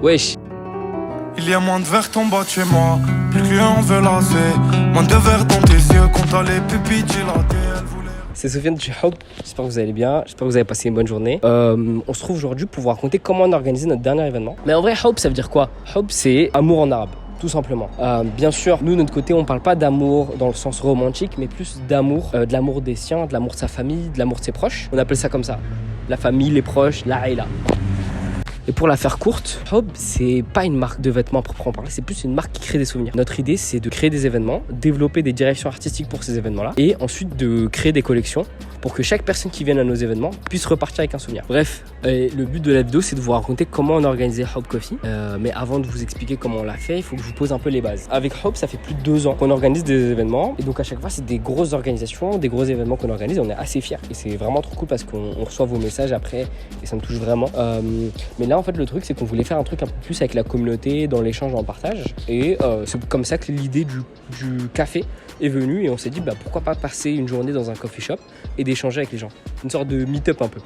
Wesh. Il y a moins de verre en bas de chez moi, plus qu'un veut lasser. Moins de verre dans tes yeux quand t'as les pupilles dilatées. C'est Sofiane du Hope, j'espère que vous allez bien, j'espère que vous avez passé une bonne journée. On se trouve aujourd'hui pour vous raconter comment on a organisé notre dernier événement. Mais en vrai, Hope, ça veut dire quoi? Hope, c'est amour en arabe, tout simplement. Bien sûr, nous, de notre côté, on parle pas d'amour dans le sens romantique, mais plus d'amour, de l'amour des siens, de l'amour de sa famille, de l'amour de ses proches. On appelle ça comme ça, la famille, les proches, la aïla. Et pour la faire courte, Hope, c'est pas une marque de vêtements proprement parler, c'est plus une marque qui crée des souvenirs. Notre idée, c'est de créer des événements, développer des directions artistiques pour ces événements-là, et ensuite de créer des collections pour que chaque personne qui vienne à nos événements puisse repartir avec un souvenir. Bref, le but de la vidéo, c'est de vous raconter comment on a organisé Hope Coffee. Mais avant de vous expliquer comment on l'a fait, il faut que je vous pose un peu les bases. Avec Hope, ça fait plus de 2 ans qu'on organise des événements, et donc à chaque fois, c'est des grosses organisations, des gros événements qu'on organise, et on est assez fiers. Et c'est vraiment trop cool parce qu'on reçoit vos messages après, et ça me touche vraiment. Mais là, en fait, le truc, c'est qu'on voulait faire un truc un peu plus avec la communauté, dans l'échange, dans le partage. Et c'est comme ça que l'idée du café est venue. Et on s'est dit, pourquoi pas passer une journée dans un coffee shop et d'échanger avec les gens. Une sorte de meet-up un peu.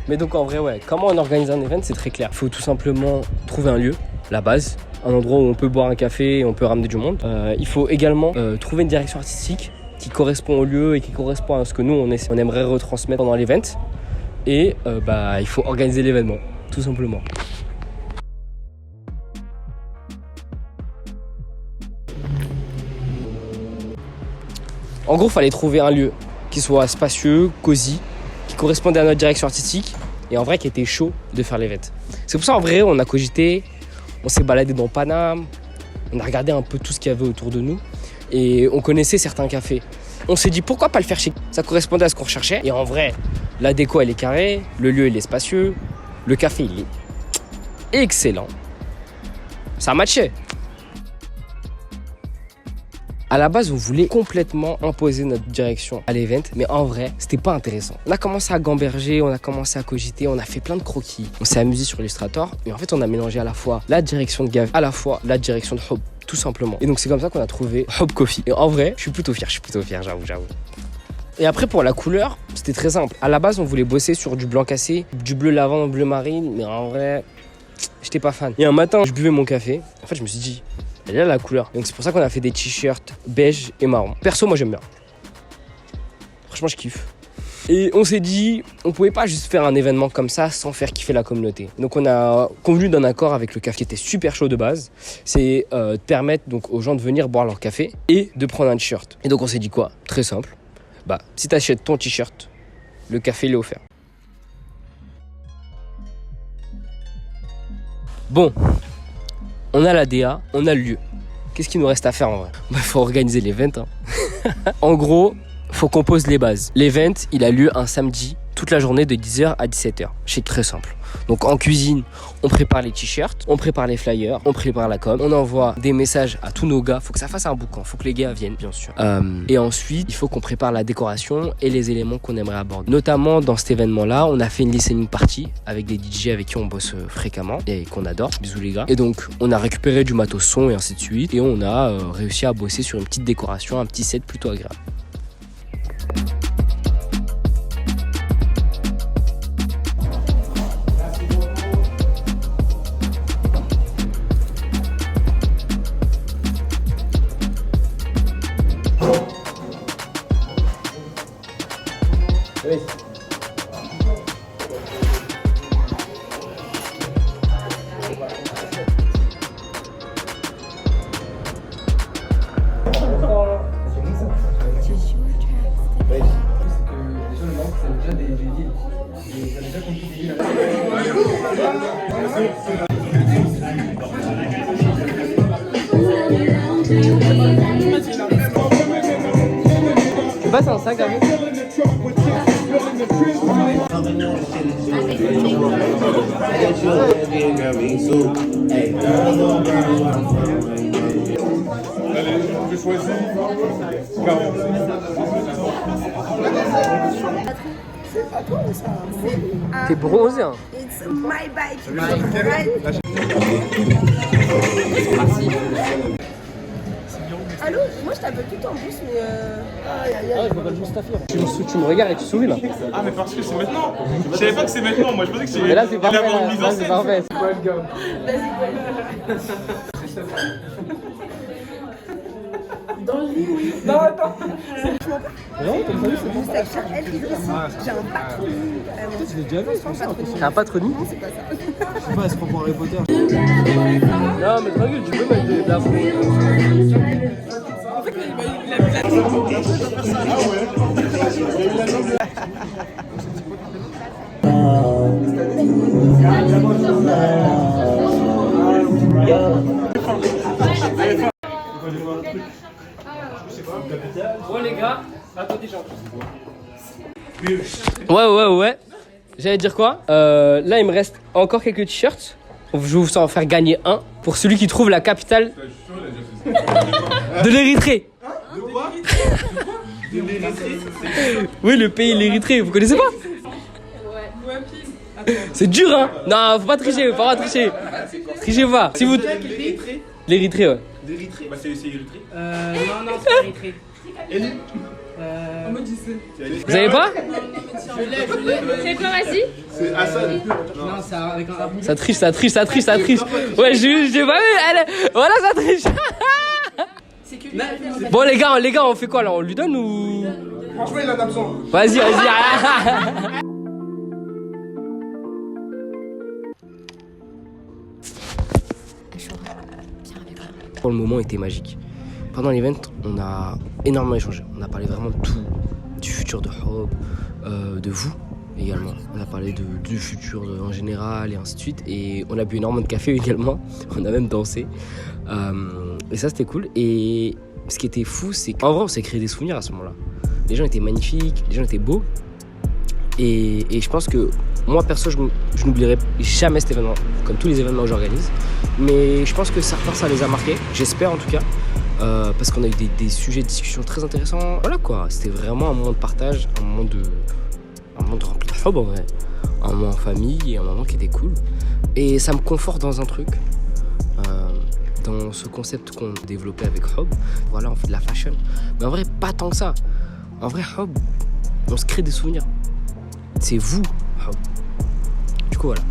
Mais donc, en vrai, ouais, comment on organise un event, c'est très clair. Il faut tout simplement trouver un lieu, la base, un endroit où on peut boire un café et on peut ramener du monde. Il faut également trouver une direction artistique qui correspond au lieu et qui correspond à ce que nous, on aimerait retransmettre pendant l'event. Et il faut organiser l'événement. Tout simplement. En gros, il fallait trouver un lieu qui soit spacieux, cosy, qui correspondait à notre direction artistique et en vrai qui était chaud de faire l'event. C'est pour ça en vrai on a cogité, on s'est baladé dans Paname, on a regardé un peu tout ce qu'il y avait autour de nous et on connaissait certains cafés. On s'est dit pourquoi pas le faire chez nous. Ça correspondait à ce qu'on recherchait et en vrai la déco elle est carrée, le lieu il est spacieux. Le café, il est excellent. Ça matchait. À la base, on voulait complètement imposer notre direction à l'event, mais en vrai, c'était pas intéressant. On a commencé à gamberger, on a commencé à cogiter, on a fait plein de croquis. On s'est amusé sur Illustrator, et en fait, on a mélangé à la fois la direction de Gav, à la fois la direction de Hope, tout simplement. Et donc, c'est comme ça qu'on a trouvé Hope Coffee. Et en vrai, je suis plutôt fier, j'avoue. Et après, pour la couleur, c'était très simple. À la base, on voulait bosser sur du blanc cassé, du bleu lavande, bleu marine, mais en vrai, j'étais pas fan. Et un matin, je buvais mon café. En fait, je me suis dit, elle est là la couleur. Donc, c'est pour ça qu'on a fait des t-shirts beige et marron. Perso, moi, j'aime bien. Franchement, je kiffe. Et on s'est dit, on pouvait pas juste faire un événement comme ça sans faire kiffer la communauté. Donc, on a convenu d'un accord avec le café qui était super chaud de base. C'est de permettre donc aux gens de venir boire leur café et de prendre un t-shirt. Et donc, on s'est dit quoi? Très simple. Si tu achètes ton t-shirt, le café il est offert. Bon, on a la DA, on a le lieu. Qu'est-ce qu'il nous reste à faire en vrai? Il faut organiser l'event. En gros, faut qu'on pose les bases. L'event, il a lieu un samedi, toute la journée de 10h à 17h. C'est très simple. Donc en cuisine, on prépare les t-shirts, on prépare les flyers, on prépare la com, on envoie des messages à tous nos gars. Faut que ça fasse un boucan, faut que les gars viennent bien sûr. Et ensuite, il faut qu'on prépare la décoration et les éléments qu'on aimerait aborder. Notamment dans cet événement-là, on a fait une listening party avec des DJ avec qui on bosse fréquemment et qu'on adore. Bisous les gars. Et donc, on a récupéré du matos son et ainsi de suite. Et on a réussi à bosser sur une petite décoration, un petit set plutôt agréable. Oui. Tu passes un sac avec? T'es bronzé hein. It's my bike. Allô, moi je t'appelle tout en bus mais je m'appelle Mustafi. Tu me regardes et tu souris là. Ah, mais parce que c'est maintenant. Je savais pas que c'est maintenant. Moi, je pensais que c'est. Mais là, c'est parfait. Là, C'est parfait. Dans le lit, oui. Non, attends. Non, t'as pas vu, c'est bon. J'ai un patron. Tu l'as déjà vu, c'est un patronyme. Non, c'est pas ça. Je sais pas, elle se prend pour Harry Potter. Non, mais tranquille, tu peux mettre de la frousse. Bon les gars, attendez j'en. Ouais. J'allais dire quoi? Là il me reste encore quelques t-shirts. Je vais vous en faire gagner un pour celui qui trouve la capitale de l'Érythrée. De quoi? Oui, le pays l'Érythrée, vous connaissez pas? Ouais, pile. C'est dur hein. Non, faut pas tricher, Trichez pas. Si vous l'Érythrée, ouais. L'Érythrée? Bah, c'est Érythrée. Non, c'est pas Érythrée. En mode lycée. Vous avez pas? Je l'ai. C'est quoi, vas-y? C'est Assad. Non, c'est avec un abou. Ça triche. Ouais, j'ai pas vu. Voilà, ça triche. C'est que lui. Bon les gars, on fait quoi là? On lui donne ou? Franchement, il en a besoin. Vas-y. Pour le moment était magique. Pendant l'event, on a énormément échangé. On a parlé vraiment de tout, du futur de Hob, de vous également. On a parlé du futur en général et ainsi de suite. Et on a bu énormément de café également. On a même dansé. Et ça, c'était cool. Et ce qui était fou, c'est qu'en vrai, on s'est créé des souvenirs à ce moment-là. Les gens étaient magnifiques, les gens étaient beaux. Et je pense que moi, perso, je n'oublierai jamais cet événement, comme tous les événements que j'organise. Mais je pense que certains, ça les a marqués. J'espère en tout cas. Parce qu'on a eu des sujets de discussion très intéressants. Voilà quoi, c'était vraiment un moment de partage, un moment de rempli de Hob en vrai. Un moment en famille et un moment qui était cool. Et ça me conforte dans un truc, dans ce concept qu'on a développé avec Hob. Voilà, on fait de la fashion. Mais en vrai, pas tant que ça. En vrai, Hob, on se crée des souvenirs. C'est vous, Hob. Du coup, voilà.